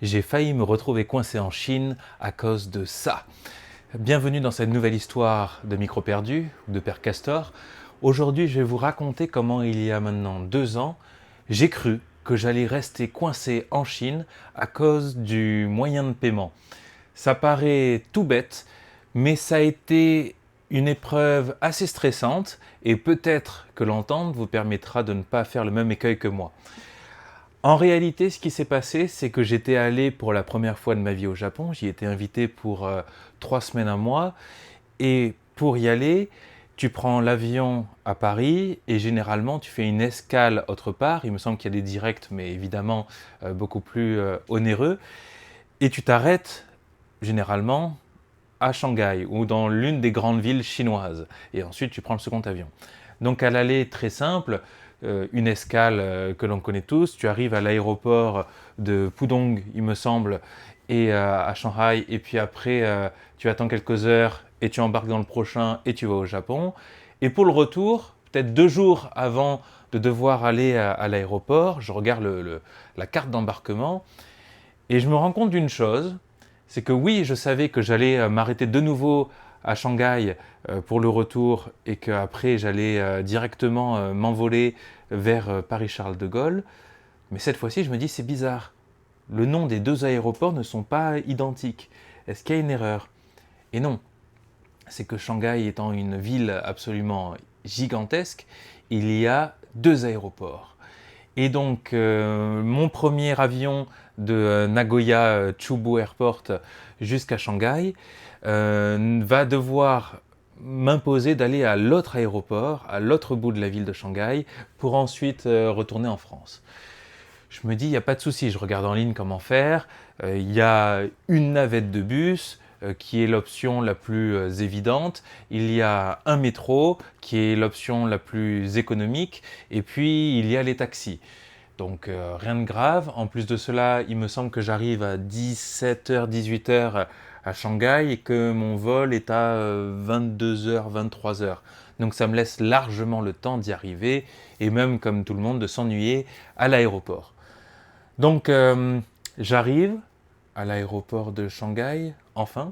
j'ai failli me retrouver coincé en Chine à cause de ça. Bienvenue dans cette nouvelle histoire de Micro Perdu, de Père Castor. Aujourd'hui, je vais vous raconter comment il y a maintenant 2 ans, j'ai cru que j'allais rester coincé en Chine à cause du moyen de paiement. Ça paraît tout bête, mais ça a été une épreuve assez stressante et peut-être que l'entendre vous permettra de ne pas faire le même écueil que moi. En réalité, ce qui s'est passé, c'est que j'étais allé pour la première fois de ma vie au Japon. J'y étais invité pour 3 semaines, un mois. Et pour y aller, tu prends l'avion à Paris et généralement tu fais une escale autre part. Il me semble qu'il y a des directs, mais évidemment beaucoup plus onéreux. Et tu t'arrêtes généralement à Shanghai ou dans l'une des grandes villes chinoises. Et ensuite tu prends le second avion. Donc à l'aller, très simple, une escale que l'on connaît tous. Tu arrives à l'aéroport de Pudong, il me semble, et à Shanghai, et puis après, tu attends quelques heures et tu embarques dans le prochain et tu vas au Japon. Et pour le retour, peut-être 2 jours avant de devoir aller à l'aéroport, je regarde la carte d'embarquement et je me rends compte d'une chose, c'est que oui, je savais que j'allais m'arrêter de nouveau à Shanghai pour le retour et qu'après j'allais directement m'envoler vers Paris-Charles de Gaulle. Mais cette fois-ci, je me dis, c'est bizarre. Le nom des 2 aéroports ne sont pas identiques. Est-ce qu'il y a une erreur? Et non. C'est que Shanghai étant une ville absolument gigantesque, il y a 2 aéroports. Et donc, mon premier avion de Nagoya Chubu Airport jusqu'à Shanghai va devoir m'imposer d'aller à l'autre aéroport, à l'autre bout de la ville de Shanghai, pour ensuite retourner en France. Je me dis, il n'y a pas de souci, je regarde en ligne comment faire. Il y a une navette de bus qui est l'option la plus évidente. Il y a un métro qui est l'option la plus économique. Et puis, il y a les taxis. Donc, rien de grave. En plus de cela, il me semble que j'arrive à 17h, 18h à Shanghai et que mon vol est à 22h, 23h. Donc, ça me laisse largement le temps d'y arriver et même, comme tout le monde, de s'ennuyer à l'aéroport. Donc, j'arrive à l'aéroport de Shanghai, enfin.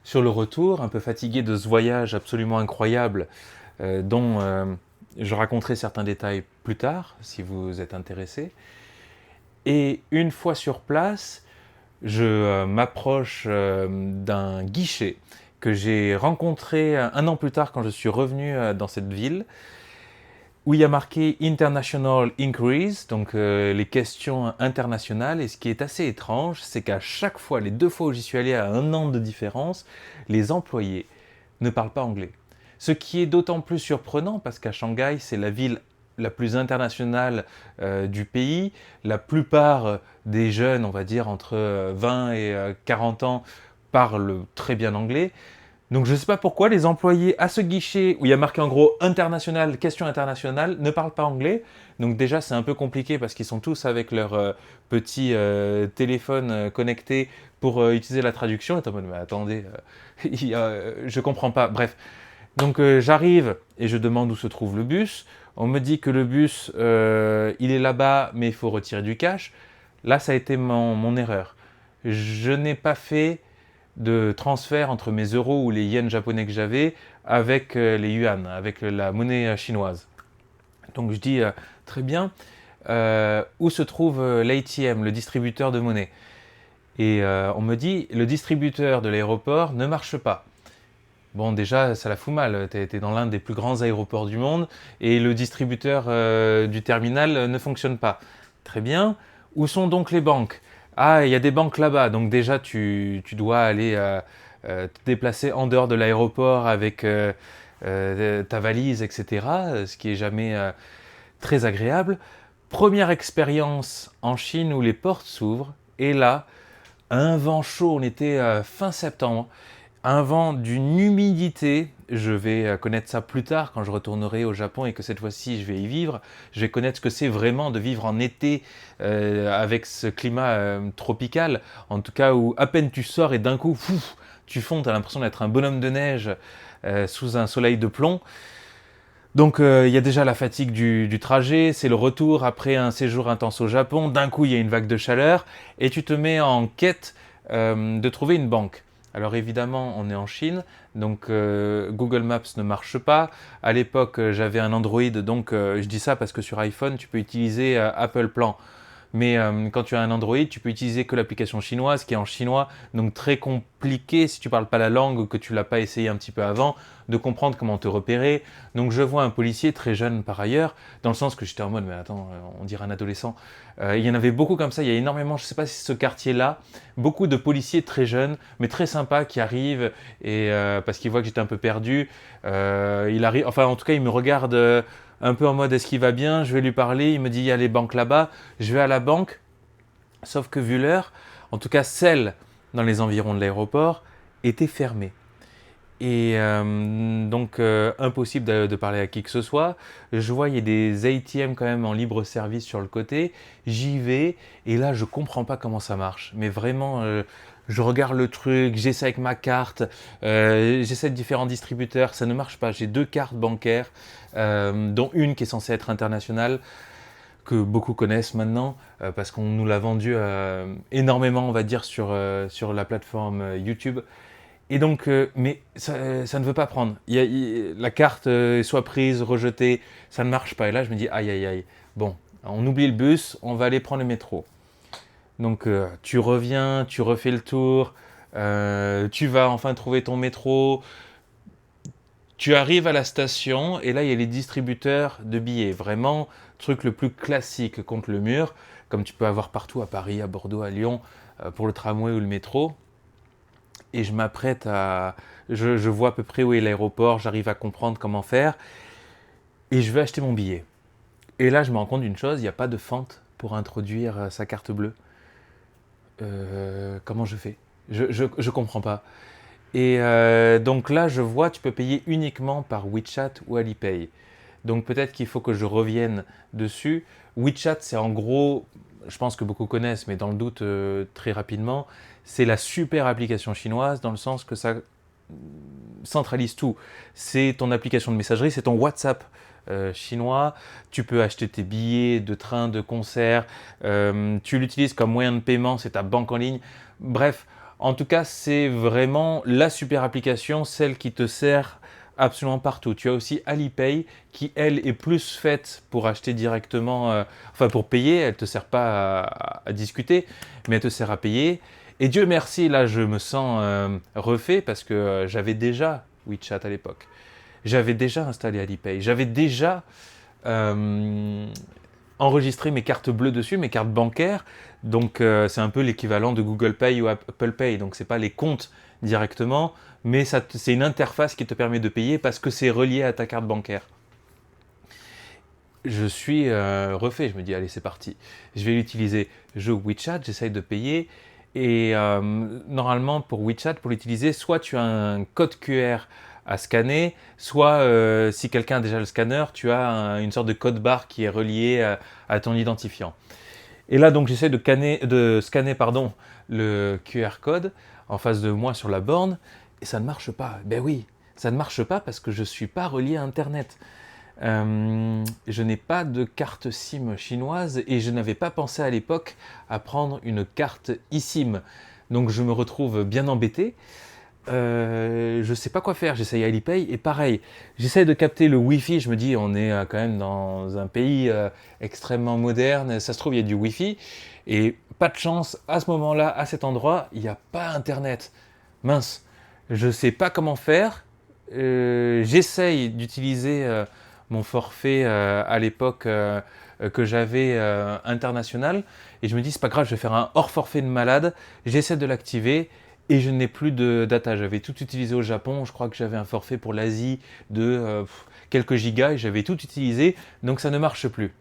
Sur le retour, un peu fatigué de ce voyage absolument incroyable dont je raconterai certains détails plus tard, si vous êtes intéressé. Et une fois sur place, je m'approche d'un guichet que j'ai rencontré un an plus tard quand je suis revenu dans cette ville, où il y a marqué International Inquiries, donc les questions internationales. Et ce qui est assez étrange, c'est qu'à chaque fois, les 2 fois où j'y suis allé à 1 an de différence, les employés ne parlent pas anglais. Ce qui est d'autant plus surprenant parce qu'à Shanghai, c'est la ville la plus internationale du pays. La plupart des jeunes, on va dire entre 20 et 40 ans, parlent très bien anglais. Donc je ne sais pas pourquoi les employés à ce guichet où il y a marqué en gros international, question internationale, ne parlent pas anglais. Donc déjà c'est un peu compliqué parce qu'ils sont tous avec leur petit téléphone connecté pour utiliser la traduction. Et en mode, mais attendez, je comprends pas. Bref, donc j'arrive et je demande où se trouve le bus. On me dit que le bus, il est là-bas, mais il faut retirer du cash. Là, ça a été mon erreur. Je n'ai pas fait de transfert entre mes euros ou les yens japonais que j'avais avec les yuan, avec la monnaie chinoise. Donc je dis, très bien, où se trouve l'ATM, le distributeur de monnaie? Et on me dit, le distributeur de l'aéroport ne marche pas. Bon, déjà, ça la fout mal. T'es dans l'un des plus grands aéroports du monde et le distributeur du terminal ne fonctionne pas. Très bien. Où sont donc les banques? Ah, il y a des banques là-bas. Donc déjà, tu dois aller te déplacer en dehors de l'aéroport avec ta valise, etc. Ce qui est jamais très agréable. Première expérience en Chine où les portes s'ouvrent. Et là, un vent chaud, on était fin septembre. Un vent d'une humidité, je vais connaître ça plus tard quand je retournerai au Japon et que cette fois-ci je vais y vivre. Je vais connaître ce que c'est vraiment de vivre en été avec ce climat tropical. En tout cas où à peine tu sors et d'un coup, tu fonds, tu as l'impression d'être un bonhomme de neige sous un soleil de plomb. Donc il y a déjà la fatigue du trajet, c'est le retour après un séjour intense au Japon, d'un coup il y a une vague de chaleur et tu te mets en quête de trouver une banque. Alors évidemment on est en Chine, donc Google Maps ne marche pas. À l'époque j'avais un Android, donc je dis ça parce que sur iPhone tu peux utiliser Apple Plan. Mais quand tu as un Android, tu peux utiliser que l'application chinoise qui est en chinois, donc très compliqué si tu ne parles pas la langue ou que tu ne l'as pas essayé un petit peu avant, de comprendre comment te repérer. Donc je vois un policier très jeune par ailleurs, dans le sens que j'étais en mode, mais attends, on dirait un adolescent. Il y en avait beaucoup comme ça, il y a énormément, je ne sais pas si ce quartier-là, beaucoup de policiers très jeunes, mais très sympas qui arrivent, et parce qu'ils voient que j'étais un peu perdu. Il arrive, enfin en tout cas, il me regarde un peu en mode est-ce qu'il va bien, je vais lui parler, il me dit il y a les banques là-bas, je vais à la banque, sauf que vu l'heure, en tout cas celle dans les environs de l'aéroport, était fermée. Et donc impossible de parler à qui que ce soit. Je vois il y a des ATM quand même en libre service sur le côté. J'y vais et là je comprends pas comment ça marche. Mais vraiment, je regarde le truc, j'essaie avec ma carte, j'essaie de différents distributeurs, ça ne marche pas. J'ai 2 cartes bancaires, dont une qui est censée être internationale, que beaucoup connaissent maintenant, parce qu'on nous l'a vendue énormément, on va dire, sur la plateforme YouTube. Et donc, mais ça ne veut pas prendre. La carte est soit prise, rejetée, ça ne marche pas. Et là, je me dis, aïe, aïe, aïe. Bon, on oublie le bus, on va aller prendre le métro. Donc, tu reviens, tu refais le tour, tu vas enfin trouver ton métro, tu arrives à la station, et là, il y a les distributeurs de billets. Vraiment, truc le plus classique contre le mur, comme tu peux avoir partout à Paris, à Bordeaux, à Lyon, pour le tramway ou le métro. Et je m'apprête à... Je vois à peu près où est l'aéroport, j'arrive à comprendre comment faire, et je vais acheter mon billet. Et là, je me rends compte d'une chose, il n'y a pas de fente pour introduire sa carte bleue. Comment je fais? Je comprends pas. Et donc là, je vois, tu peux payer uniquement par WeChat ou Alipay. Donc peut-être qu'il faut que je revienne dessus. WeChat, c'est en gros, je pense que beaucoup connaissent, mais dans le doute très rapidement, c'est la super application chinoise dans le sens que ça centralise tout. C'est ton application de messagerie, c'est ton WhatsApp chinois. Tu peux acheter tes billets de train, de concert. Tu l'utilises comme moyen de paiement, c'est ta banque en ligne. Bref, en tout cas, c'est vraiment la super application, celle qui te sert absolument partout. Tu as aussi Alipay qui, elle, est plus faite pour acheter directement, enfin pour payer. Elle ne te sert pas à discuter, mais elle te sert à payer. Et Dieu merci, là, je me sens refait parce que j'avais déjà WeChat à l'époque. J'avais déjà installé Alipay. J'avais déjà enregistré mes cartes bleues dessus, mes cartes bancaires. Donc, c'est un peu l'équivalent de Google Pay ou Apple Pay. Donc, ce n'est pas les comptes directement, mais c'est une interface qui te permet de payer parce que c'est relié à ta carte bancaire. Je suis refait. Je me dis, allez, c'est parti. Je vais l'utiliser. J'ouvre WeChat, j'essaye de payer. Et normalement, pour WeChat, pour l'utiliser, soit tu as un code QR à scanner, soit si quelqu'un a déjà le scanner, tu as une sorte de code barre qui est relié à ton identifiant. Et là, donc, j'essaie de scanner le QR code en face de moi sur la borne, et ça ne marche pas. Ben oui, ça ne marche pas parce que je ne suis pas relié à Internet. Je n'ai pas de carte SIM chinoise et je n'avais pas pensé à l'époque à prendre une carte eSIM. Donc je me retrouve bien embêté. Je ne sais pas quoi faire, j'essaye Alipay et pareil, j'essaye de capter le Wi-Fi, je me dis on est quand même dans un pays extrêmement moderne, ça se trouve il y a du Wi-Fi et pas de chance, à ce moment-là, à cet endroit, il n'y a pas Internet. Mince, je ne sais pas comment faire, j'essaye d'utiliser mon forfait à l'époque que j'avais international et je me dis c'est pas grave, je vais faire un hors forfait de malade, j'essaie de l'activer. Et je n'ai plus de data. J'avais tout utilisé au Japon. Je crois que j'avais un forfait pour l'Asie de quelques gigas et j'avais tout utilisé. Donc ça ne marche plus.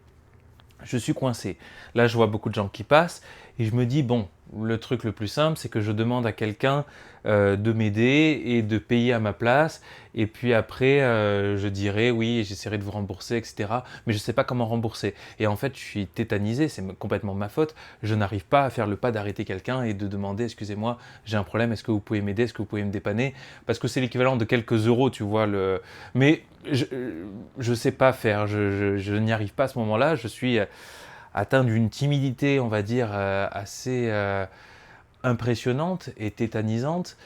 Je suis coincé. Là, je vois beaucoup de gens qui passent et je me dis, bon, le truc le plus simple, c'est que je demande à quelqu'un de m'aider et de payer à ma place. Et puis après, je dirai oui, j'essaierai de vous rembourser, etc. Mais je ne sais pas comment rembourser. Et en fait, je suis tétanisé, c'est complètement ma faute. Je n'arrive pas à faire le pas d'arrêter quelqu'un et de demander, excusez-moi, j'ai un problème, est-ce que vous pouvez m'aider, est-ce que vous pouvez me dépanner? Parce que c'est l'équivalent de quelques euros, tu vois. Mais je ne sais pas faire, je n'y arrive pas à ce moment-là. Je suis atteint d'une timidité, on va dire, assez impressionnante et tétanisante.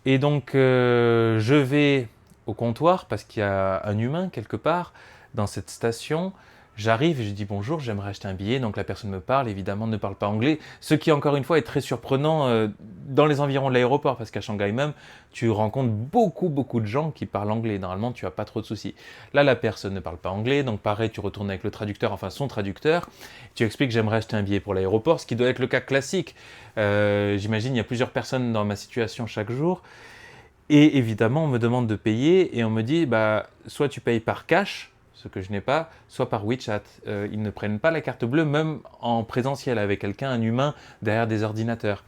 Et donc, je vais au comptoir parce qu'il y a un humain quelque part dans cette station. J'arrive et je dis bonjour, j'aimerais acheter un billet. Donc la personne me parle, évidemment ne parle pas anglais. Ce qui encore une fois est très surprenant dans les environs de l'aéroport parce qu'à Shanghai même, tu rencontres beaucoup de gens qui parlent anglais. Normalement, tu n'as pas trop de soucis. Là, la personne ne parle pas anglais. Donc pareil, tu retournes avec le traducteur, enfin son traducteur. Tu expliques j'aimerais acheter un billet pour l'aéroport, ce qui doit être le cas classique. J'imagine il y a plusieurs personnes dans ma situation chaque jour. Et évidemment, on me demande de payer et on me dit, bah, soit tu payes par cash, ce que je n'ai pas, soit par WeChat. Ils ne prennent pas la carte bleue, même en présentiel, avec quelqu'un, un humain, derrière des ordinateurs.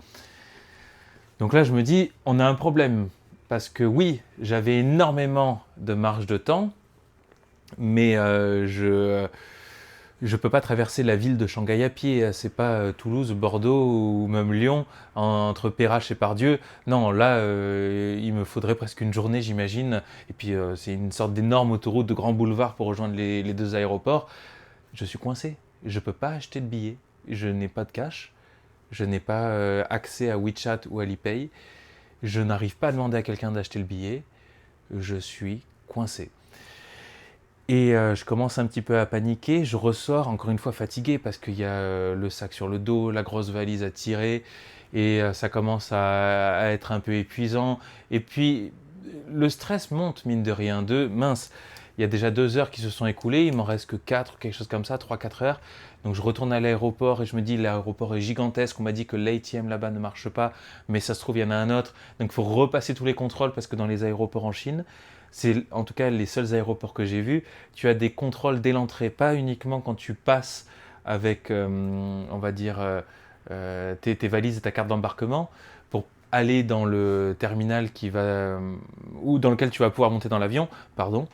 Donc là, je me dis, on a un problème. Parce que oui, j'avais énormément de marge de temps, mais je ne peux pas traverser la ville de Shanghai à pied. C'est pas Toulouse, Bordeaux ou même Lyon, entre Perrache et Pardieu. Non, là, il me faudrait presque une journée, j'imagine. Et puis, c'est une sorte d'énorme autoroute de grands boulevards pour rejoindre les deux aéroports. Je suis coincé. Je ne peux pas acheter de billets. Je n'ai pas de cash. Je n'ai pas accès à WeChat ou à Alipay. Je n'arrive pas à demander à quelqu'un d'acheter le billet. Je suis coincé. Et je commence un petit peu à paniquer, je ressors encore une fois fatigué parce qu'il y a le sac sur le dos, la grosse valise à tirer et ça commence à être un peu épuisant. Et puis le stress monte mine de rien, mince, il y a déjà 2 heures qui se sont écoulées, il m'en reste que 4, quelque chose comme ça, 3-4 heures. Donc je retourne à l'aéroport et je me dis l'aéroport est gigantesque, on m'a dit que l'ATM là-bas ne marche pas, mais ça se trouve il y en a un autre. Donc il faut repasser tous les contrôles parce que dans les aéroports en Chine, c'est en tout cas les seuls aéroports que j'ai vus, tu as des contrôles dès l'entrée, pas uniquement quand tu passes avec, on va dire, tes valises et ta carte d'embarquement pour aller dans le terminal ou dans lequel tu vas pouvoir monter dans l'avion, pardon.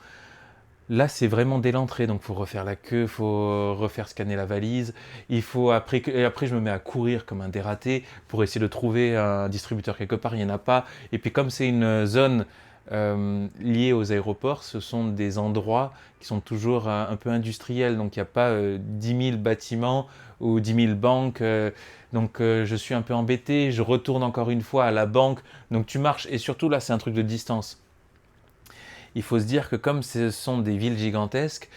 Là, c'est vraiment dès l'entrée, donc il faut refaire la queue, il faut refaire scanner la valise. Et après, je me mets à courir comme un dératé pour essayer de trouver un distributeur quelque part, il n'y en a pas. Et puis comme c'est une zone liée aux aéroports, ce sont des endroits qui sont toujours un peu industriels, donc il n'y a pas 10 000 bâtiments ou 10 000 banques. Je suis un peu embêté, je retourne encore une fois à la banque. Donc tu marches, et surtout là, c'est un truc de distance. Il faut se dire que comme ce sont des villes gigantesques,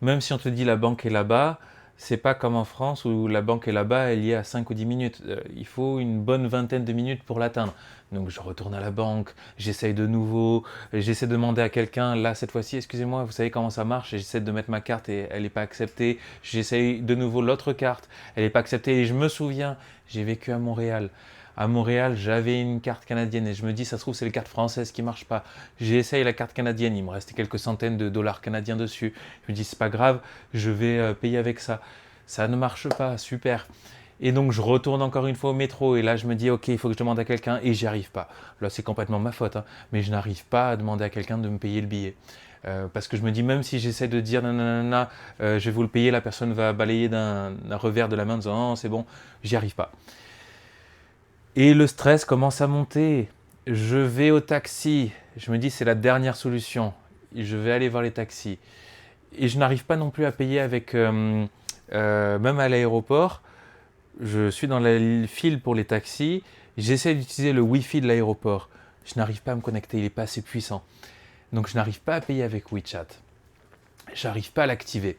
même si on te dit la banque est là-bas, c'est pas comme en France où la banque est là-bas, elle y est à 5 ou 10 minutes. Il faut une bonne vingtaine de minutes pour l'atteindre. Donc je retourne à la banque, j'essaye de nouveau, j'essaie de demander à quelqu'un, là cette fois-ci, excusez-moi, vous savez comment ça marche, et j'essaie de mettre ma carte et elle n'est pas acceptée. J'essaye de nouveau l'autre carte, elle n'est pas acceptée. Et je me souviens, j'ai vécu à Montréal. À Montréal, j'avais une carte canadienne et je me dis, ça se trouve, c'est les cartes françaises qui ne marchent pas. J'essaye la carte canadienne, il me restait quelques centaines de dollars canadiens dessus. Je me dis, c'est pas grave, je vais payer avec ça. Ça ne marche pas, super. Et donc, je retourne encore une fois au métro et là, je me dis, ok, il faut que je demande à quelqu'un et j'y arrive pas. Là, c'est complètement ma faute, hein, mais je n'arrive pas à demander à quelqu'un de me payer le billet. Parce que je me dis, même si j'essaie de dire nanana, je vais vous le payer, la personne va balayer d'un revers de la main en disant, non, c'est bon, j'y arrive pas. Et le stress commence à monter. Je vais au taxi. Je me dis c'est la dernière solution. Je vais aller voir les taxis. Et je n'arrive pas non plus à payer avec, même à l'aéroport. Je suis dans la file pour les taxis. J'essaie d'utiliser le Wi-Fi de l'aéroport. Je n'arrive pas à me connecter, il n'est pas assez puissant. Donc je n'arrive pas à payer avec WeChat. Je n'arrive pas à l'activer.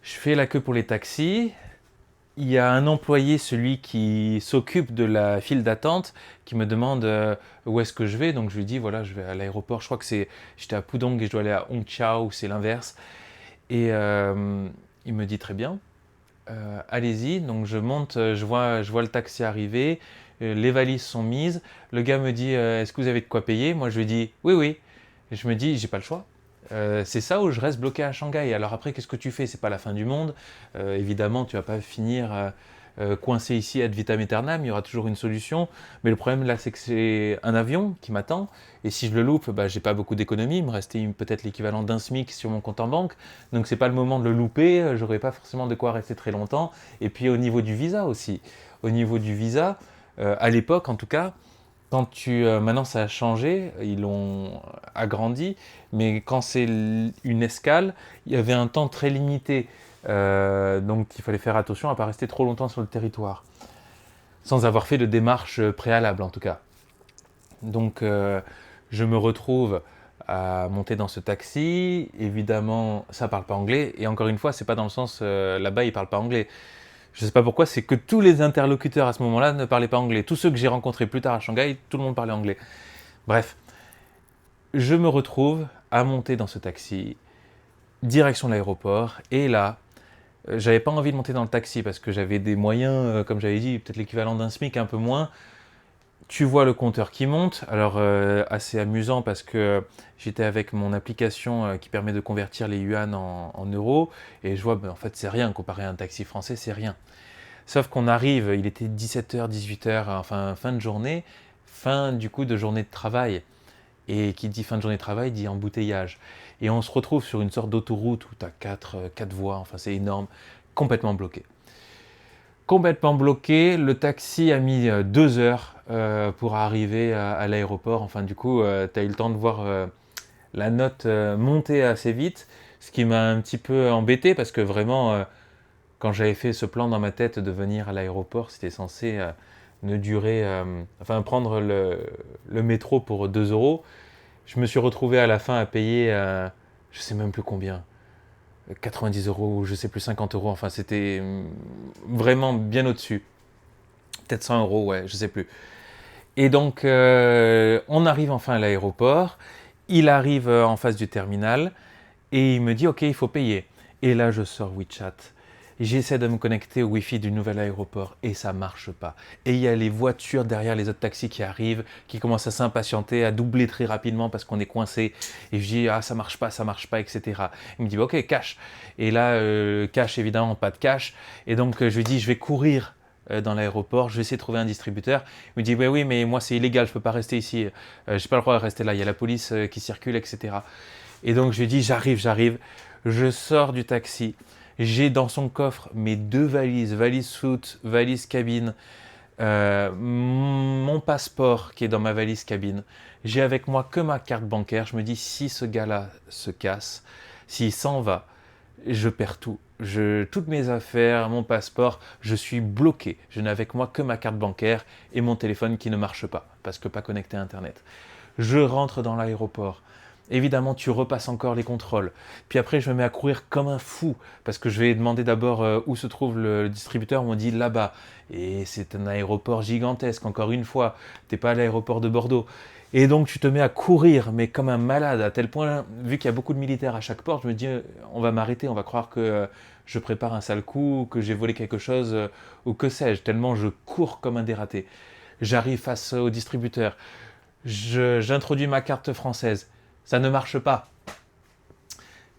Je fais la queue pour les taxis. Il y a un employé, celui qui s'occupe de la file d'attente, qui me demande où est-ce que je vais. Donc je lui dis, voilà, je vais à l'aéroport. Je crois que j'étais à Pudong et je dois aller à Hongqiao, ou c'est l'inverse. Et il me dit, très bien, allez-y. Donc je monte, je vois le taxi arriver, les valises sont mises. Le gars me dit, est-ce que vous avez de quoi payer? Moi je lui dis, oui, oui. Et je me dis, j'ai pas le choix. C'est ça où je reste bloqué à Shanghai. Alors après, qu'est-ce que tu fais? C'est pas la fin du monde. Évidemment, tu vas pas finir coincé ici ad vitam aeternam, il y aura toujours une solution. Mais le problème là, c'est que c'est un avion qui m'attend. Et si je le loupe, bah, j'ai pas beaucoup d'économies. Il me restait peut-être l'équivalent d'un SMIC sur mon compte en banque. Donc c'est pas le moment de le louper. J'aurai pas forcément de quoi rester très longtemps. Et puis au niveau du visa aussi. Au niveau du visa, à l'époque en tout cas, maintenant ça a changé, ils l'ont agrandi, mais quand c'est une escale, il y avait un temps très limité. Donc il fallait faire attention à ne pas rester trop longtemps sur le territoire, sans avoir fait de démarche préalable en tout cas. Donc je me retrouve à monter dans ce taxi. Évidemment, ça ne parle pas anglais. Et encore une fois, c'est pas dans le sens là-bas, ils ne parlent pas anglais. Je ne sais pas pourquoi, c'est que tous les interlocuteurs à ce moment-là ne parlaient pas anglais. Tous ceux que j'ai rencontrés plus tard à Shanghai, tout le monde parlait anglais. Bref, je me retrouve à monter dans ce taxi, direction l'aéroport. Et là, j'avais pas envie de monter dans le taxi parce que j'avais des moyens, comme j'avais dit, peut-être l'équivalent d'un SMIC, un peu moins. Tu vois le compteur qui monte, alors assez amusant parce que j'étais avec mon application qui permet de convertir les yuan en euros et je vois, en fait c'est rien comparé à un taxi français, c'est rien. Sauf qu'on arrive, il était 17h, 18h, enfin fin de journée, fin du coup de journée de travail. Et qui dit fin de journée de travail dit embouteillage. Et on se retrouve sur une sorte d'autoroute où tu as 4 voies, enfin c'est énorme, complètement bloqué. Complètement bloqué, le taxi a mis 2 heures pour arriver à l'aéroport. Enfin du coup, tu as eu le temps de voir la note monter assez vite, ce qui m'a un petit peu embêté parce que vraiment, quand j'avais fait ce plan dans ma tête de venir à l'aéroport, c'était censé ne durer, enfin prendre le métro pour 2 euros. Je me suis retrouvé à la fin à payer, je sais même plus combien, 90 euros ou je sais plus 50 euros. Enfin, c'était vraiment bien au-dessus. Peut-être 100 euros, ouais, je sais plus. Et donc, on arrive enfin à l'aéroport. Il arrive en face du terminal et il me dit, OK, il faut payer. Et là, je sors WeChat. J'essaie de me connecter au Wi-Fi du nouvel aéroport et ça marche pas. Et il y a les voitures derrière les autres taxis qui arrivent, qui commencent à s'impatienter, à doubler très rapidement parce qu'on est coincé. Et je dis, ah ça marche pas, etc. Il me dit, ok, cash. Et là, cash évidemment, pas de cash. Et donc je lui dis, je vais courir dans l'aéroport, je vais essayer de trouver un distributeur. Il me dit, oui, mais moi c'est illégal, je peux pas rester ici. J'ai pas le droit de rester là, il y a la police qui circule, etc. Et donc je lui dis, j'arrive. Je sors du taxi. J'ai dans son coffre mes 2 valises, valise soute, valise cabine, mon passeport qui est dans ma valise cabine. J'ai avec moi que ma carte bancaire. Je me dis, si ce gars-là se casse, s'il s'en va, je perds tout. Toutes mes affaires, mon passeport, je suis bloqué. Je n'ai avec moi que ma carte bancaire et mon téléphone qui ne marche pas, parce que pas connecté à Internet. Je rentre dans l'aéroport. Évidemment, tu repasses encore les contrôles. Puis après, je me mets à courir comme un fou, parce que je vais demander d'abord où se trouve le distributeur. On me dit là-bas. Et c'est un aéroport gigantesque, encore une fois. Tu n'es pas à l'aéroport de Bordeaux. Et donc, tu te mets à courir, mais comme un malade, à tel point, vu qu'il y a beaucoup de militaires à chaque porte, je me dis, on va m'arrêter, on va croire que je prépare un sale coup, que j'ai volé quelque chose, ou que sais-je, tellement je cours comme un dératé. J'arrive face au distributeur. J'introduis ma carte française. Ça ne marche pas.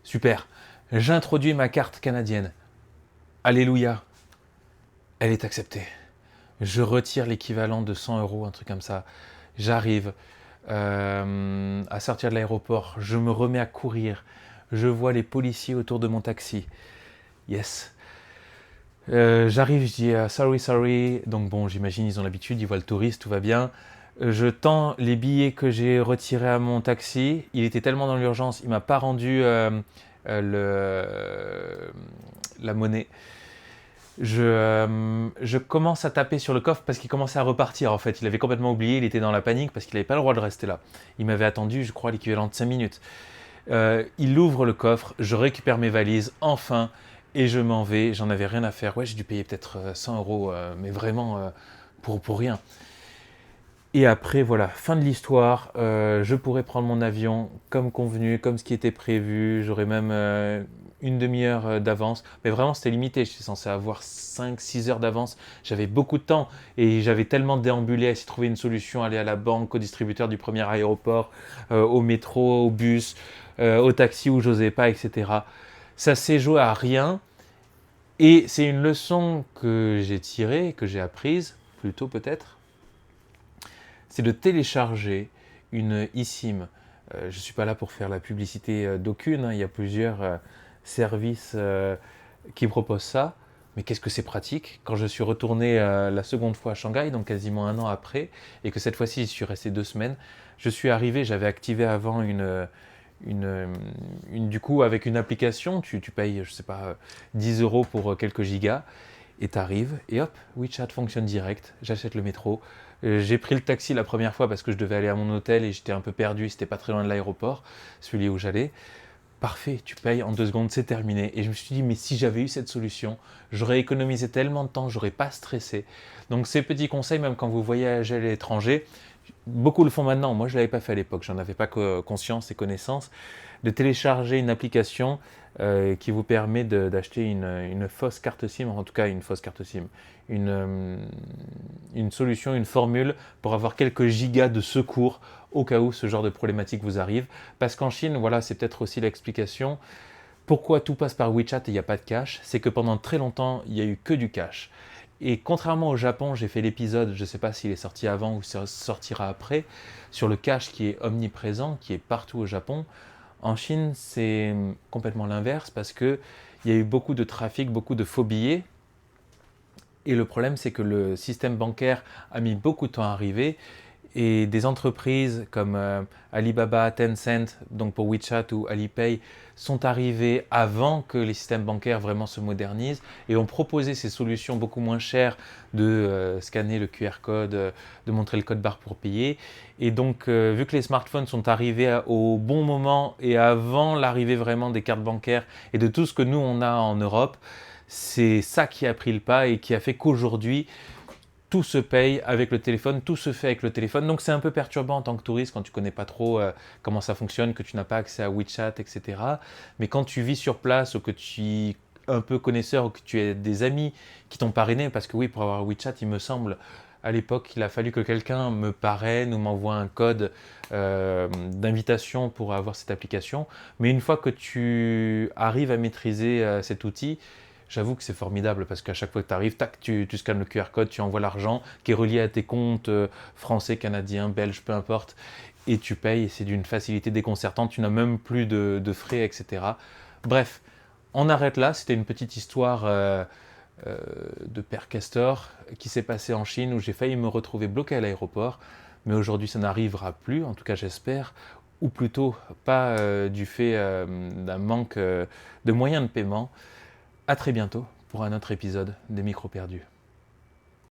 Super. J'introduis ma carte canadienne. Alléluia. Elle est acceptée. Je retire l'équivalent de 100 euros, un truc comme ça. J'arrive à sortir de l'aéroport. Je me remets à courir. Je vois les policiers autour de mon taxi. Yes. J'arrive, je dis sorry. Donc bon, j'imagine, ils ont l'habitude, ils voient le touriste, tout va bien. Je tends les billets que j'ai retirés à mon taxi. Il était tellement dans l'urgence, il ne m'a pas rendu la monnaie. Je commence à taper sur le coffre parce qu'il commençait à repartir. En fait, il avait complètement oublié, il était dans la panique parce qu'il n'avait pas le droit de rester là. Il m'avait attendu, je crois, l'équivalent de 5 minutes. Il ouvre le coffre, je récupère mes valises, enfin, et je m'en vais. J'en avais rien à faire. Ouais, j'ai dû payer peut-être 100 euros, mais vraiment pour rien. Et après, voilà, fin de l'histoire. Je pourrais prendre mon avion comme convenu, comme ce qui était prévu. J'aurais même une demi-heure d'avance. Mais vraiment, c'était limité. Je suis censé avoir 5-6 heures d'avance. J'avais beaucoup de temps et j'avais tellement déambulé à essayer de trouver une solution, aller à la banque, au distributeur du premier aéroport, au métro, au bus, au taxi où j'osais pas, etc. Ça s'est joué à rien. Et c'est une leçon que j'ai tirée, que j'ai apprise, plutôt peut-être, c'est de télécharger une eSIM. Je ne suis pas là pour faire la publicité d'aucune, hein. Il y a plusieurs services qui proposent ça. Mais qu'est-ce que c'est pratique. Quand je suis retourné la seconde fois à Shanghai, donc quasiment un an après, et que cette fois-ci, j'y suis resté 2 semaines, je suis arrivé, j'avais activé avant du coup, avec une application, tu payes, je sais pas, 10 euros pour quelques gigas, et tu arrives, et hop, WeChat fonctionne direct, j'achète le métro. J'ai pris le taxi la première fois parce que je devais aller à mon hôtel et j'étais un peu perdu, c'était pas très loin de l'aéroport, celui où j'allais. Parfait, tu payes en 2 secondes, c'est terminé. Et je me suis dit, mais si j'avais eu cette solution, j'aurais économisé tellement de temps, j'aurais pas stressé. Donc ces petits conseils, même quand vous voyagez à l'étranger, beaucoup le font maintenant. Moi, je ne l'avais pas fait à l'époque, j'en avais pas conscience et connaissance, de télécharger une application qui vous permet d'acheter une fausse carte SIM, en tout cas une fausse carte SIM, une solution, une formule pour avoir quelques gigas de secours au cas où ce genre de problématique vous arrive. Parce qu'en Chine, voilà, c'est peut-être aussi l'explication. Pourquoi tout passe par WeChat et il n'y a pas de cash? C'est que pendant très longtemps, il n'y a eu que du cash. Et contrairement au Japon, j'ai fait l'épisode, je ne sais pas s'il est sorti avant ou sortira après, sur le cash qui est omniprésent, qui est partout au Japon. En Chine, c'est complètement l'inverse parce qu'il y a eu beaucoup de trafic, beaucoup de faux billets. Et le problème, c'est que le système bancaire a mis beaucoup de temps à arriver. Et des entreprises comme Alibaba, Tencent, donc pour WeChat ou Alipay, sont arrivées avant que les systèmes bancaires vraiment se modernisent et ont proposé ces solutions beaucoup moins chères de scanner le QR code, de montrer le code barre pour payer. Et donc, vu que les smartphones sont arrivés au bon moment et avant l'arrivée vraiment des cartes bancaires et de tout ce que nous on a en Europe, c'est ça qui a pris le pas et qui a fait qu'aujourd'hui, tout se paye avec le téléphone, tout se fait avec le téléphone. Donc c'est un peu perturbant en tant que touriste quand tu ne connais pas trop comment ça fonctionne, que tu n'as pas accès à WeChat, etc. Mais quand tu vis sur place ou que tu es un peu connaisseur ou que tu as des amis qui t'ont parrainé, parce que oui, pour avoir WeChat, il me semble, à l'époque, il a fallu que quelqu'un me parraine ou m'envoie un code d'invitation pour avoir cette application. Mais une fois que tu arrives à maîtriser cet outil, j'avoue que c'est formidable parce qu'à chaque fois que tu arrives, tac, tu scannes le QR code, tu envoies l'argent qui est relié à tes comptes français, canadiens, belges, peu importe, et tu payes. Et c'est d'une facilité déconcertante, tu n'as même plus de frais, etc. Bref, on arrête là. C'était une petite histoire de Père Castor qui s'est passée en Chine où j'ai failli me retrouver bloqué à l'aéroport. Mais aujourd'hui, ça n'arrivera plus, en tout cas j'espère, ou plutôt pas du fait d'un manque de moyens de paiement. À très bientôt pour un autre épisode des Micros perdus.